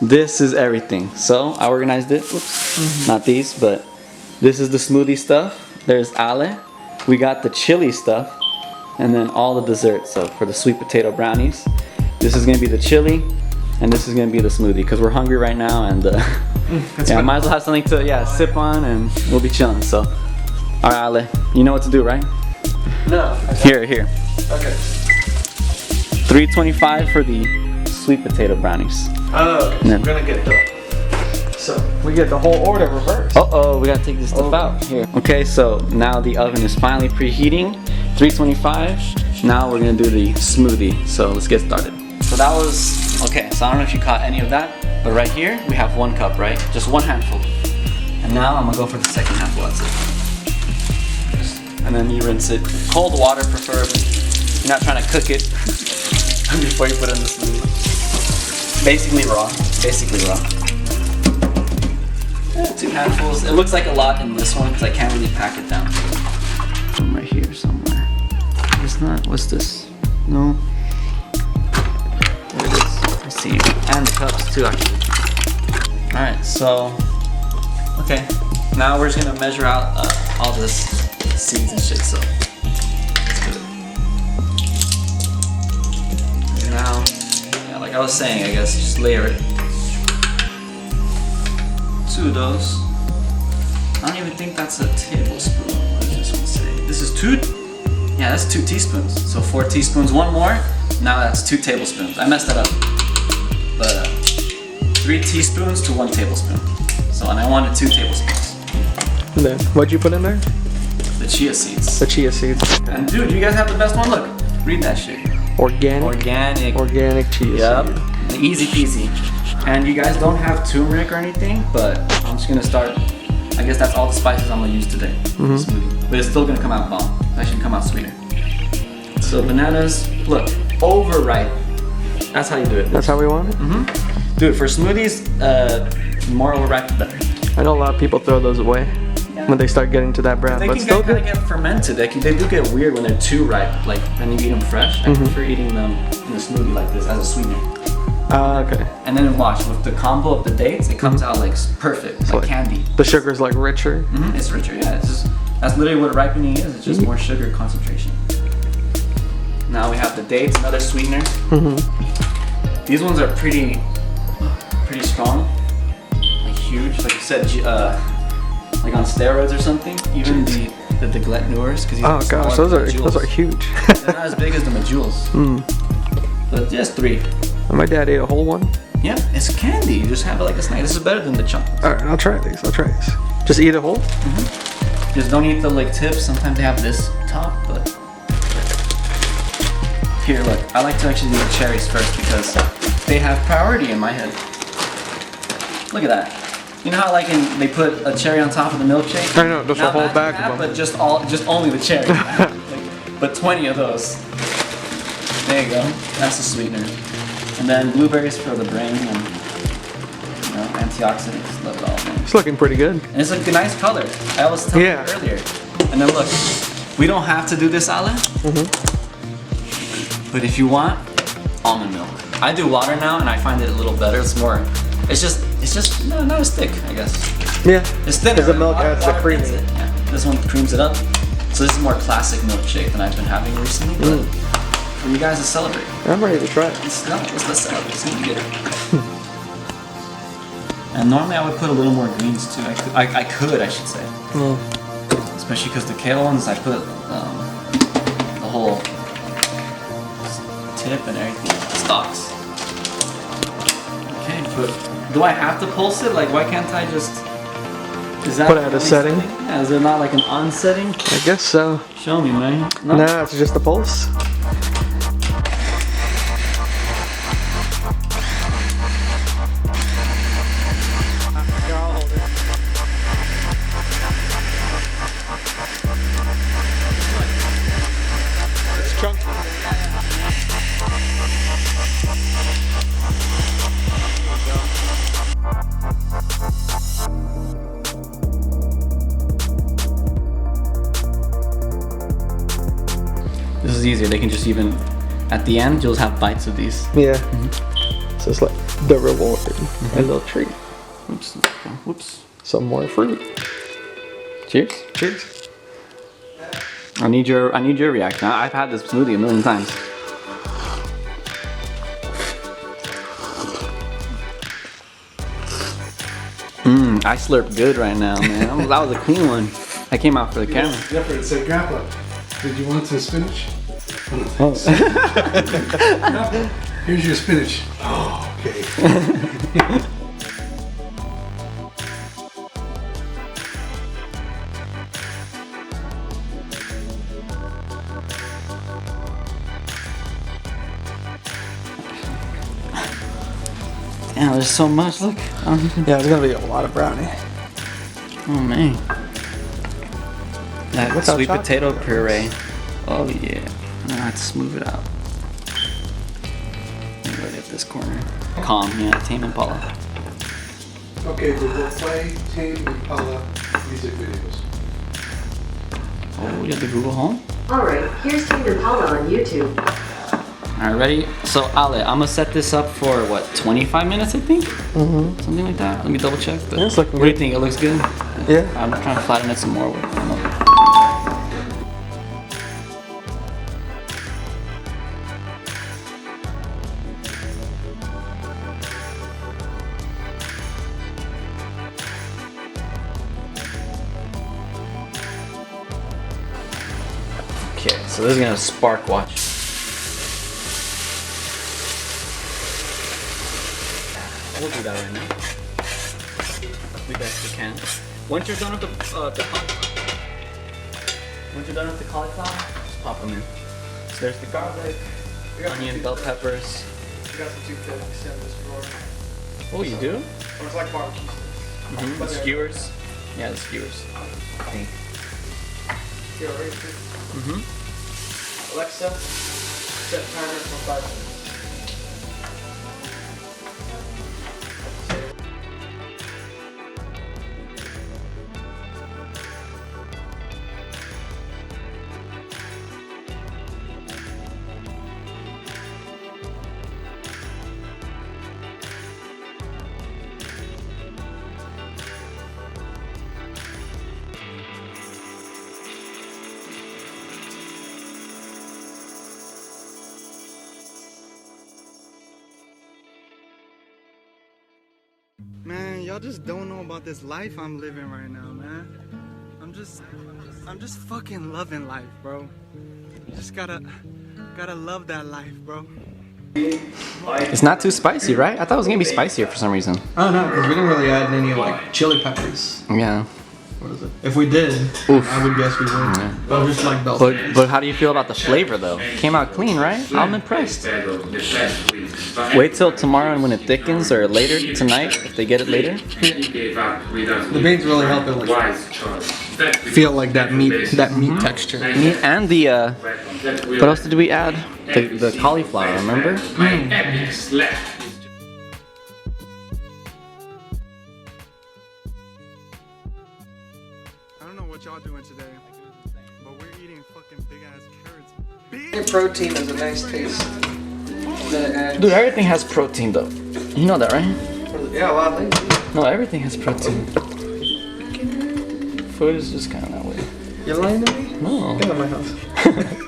this is everything. So I organized it. Oops, not these, but this is the smoothie stuff. There's Ale. We got the chili stuff, and then all the desserts. So for the sweet potato brownies, this is gonna be the chili, and this is gonna be the smoothie because we're hungry right now, and yeah, might as well have something to sip on, and we'll be chilling. So, all right, Ale, you know what to do, right? No. Here. Okay. $3.25 for the sweet potato brownies. Oh, okay. So we're gonna get we get the whole order reversed. We gotta take this stuff out here. Okay, so now the oven is finally preheating. $3.25. Now we're gonna do the smoothie. So let's get started. So that was okay. So I don't know if you caught any of that, but right here we have 1 cup, right? Just 1 handful. And now I'm gonna go for the second handful. That's it. And then you rinse it. Cold water, preferably. You're not trying to cook it before you put it in the smoothie. Basically raw. Yeah, 2 handfuls. It looks like a lot in this one because I can't really pack it down. Right here somewhere. It's not. What's this? No. There it is. I see. And the cups too, actually. All right. So, okay. Now we're just gonna measure out all this seeds and shit. So let's do it. And now, yeah, like I was saying, I guess just layer it. 2 of those. I don't even think that's a tablespoon. What does this one say? This is 2. Yeah, that's 2 teaspoons. So 4 teaspoons. 1 more. Now that's 2 tablespoons. I messed that up. But 3 teaspoons to 1 tablespoon. So, and I wanted 2 tablespoons. And then what'd you put in there? The chia seeds. The chia seeds. And dude, you guys have the best one. Look, read that shit. Organic chia seed. And easy peasy. And you guys don't have turmeric or anything, but I'm just gonna start. I guess that's all the spices I'm gonna use today. Smoothie. But it's still gonna come out bomb. It should come out sweeter. So bananas, look, overripe. That's how you do it. That's how we want it? Dude, for smoothies, more overripe the better. I know a lot of people throw those away when they start getting to that brown, They but can still kind of get fermented. They do get weird when they're too ripe. Like when you eat them fresh. I prefer eating them in a smoothie like this as a sweetener. Okay. And then watch, with the combo of the dates, it comes out like perfect, like candy. The sugar's like richer. It's richer, yeah. It's just, that's literally what ripening is. It's just more sugar concentration. Now we have the dates, another sweetener. These ones are pretty strong, like huge. Like you said, like on steroids or something. Even the glutenors, because oh gosh, those are huge. They're not as big as the Majules. But just 3. And my dad ate a whole one. Yeah, it's candy. You just have it like a snack. This is better than the chocolates. All right, I'll try these. Just eat a whole. Just don't eat the like tips. Sometimes they have this top, but here, look. I like to actually do the cherries first because they have priority in my head. Look at that. You know how like they put a cherry on top of the milkshake? I know, just a whole bag of them. But just only the cherry. But 20 of those. There you go. That's the sweetener. And then blueberries for the brain and antioxidants. Love it all, man. It's looking pretty good. And it's a nice color. I was telling you earlier. And then look, we don't have to do this, Ale. But if you want, almond milk. I do water now, and I find it a little better. It's just not as thick, I guess. Yeah. It's thinner. Because the milk adds the creamy. Yeah. This one creams it up. So this is more classic milkshake than I've been having recently. But for you guys to celebrate. I'm ready to try it. Let's celebrate. It's gonna be good. And normally I would put a little more greens too. I should say. Especially because the kale ones, I put the whole tip and everything. Stalks. Okay, but do I have to pulse it? Like, why can't I just... Is that put it at a setting? Yeah, is there not like an on setting? I guess so. Show me, man. No, it's just a pulse. It's chunky. This is easier. They can just even, at the end, you'll have bites of these. Yeah. So it's like the reward. A little treat. Oops. Whoops. Some more fruit. Cheers. Cheers. I need your reaction. I've had this smoothie a million times. I slurped good right now, man. That was a clean one. I came out for the camera. Jeffrey said, Grandpa, did you want some spinach? Oh. Here's your spinach. Oh, okay. Damn, there's so much. Look. Yeah, it's gonna be a lot of brownie. Oh man. That Look how sweet chocolate potato it is. puree. Oh yeah. I have to smooth it out. Right at this corner. Calm, yeah, Tame Impala. Okay, we will play Tame Impala music videos. Oh, you have the Google Home? Alright, here's Tame Impala on YouTube. Alright, ready? So Ale, I'm gonna set this up for what, 25 minutes I think? Mm-hmm. Something like that. Let me double check. Yeah, it's looking What do you good. think? It looks good? Yeah. I'm trying to flatten it some more. Okay, so this is gonna spark watch. We'll do that right now. We best can. Once you're done with the cauliflower, just pop them in. So there's the garlic, onion, bell peppers. We got some toothpicks in this drawer. Oh, you do? Or it's like barbecue sticks. The skewers. Yeah, the skewers. Okay. Here, ready? Alexa, set timer for 5 minutes. Man, y'all just don't know about this life I'm living right now, man. I'm just fucking loving life, bro. You just gotta love that life, bro. It's not too spicy, right? I thought it was gonna be spicier for some reason. Oh no, because we didn't really add any like chili peppers. Yeah. What is it? If we did, Oof. I would guess we would. Yeah. But just like bell But peppers. but how do you feel about the flavor though? Came out clean, right? I'm impressed. Wait till tomorrow and when it thickens, or later tonight if they get it later. The beans really help it like feel like that meat texture. Meat and the what else did we add? The cauliflower, remember? I don't know what y'all doing today, but we're eating fucking big ass carrots. Protein is a nice taste. Dude, everything has protein though. You know that, right? Yeah, a lot of things. No, everything has protein. Food is just kind of that way. You lying to me? No. Get out of my house.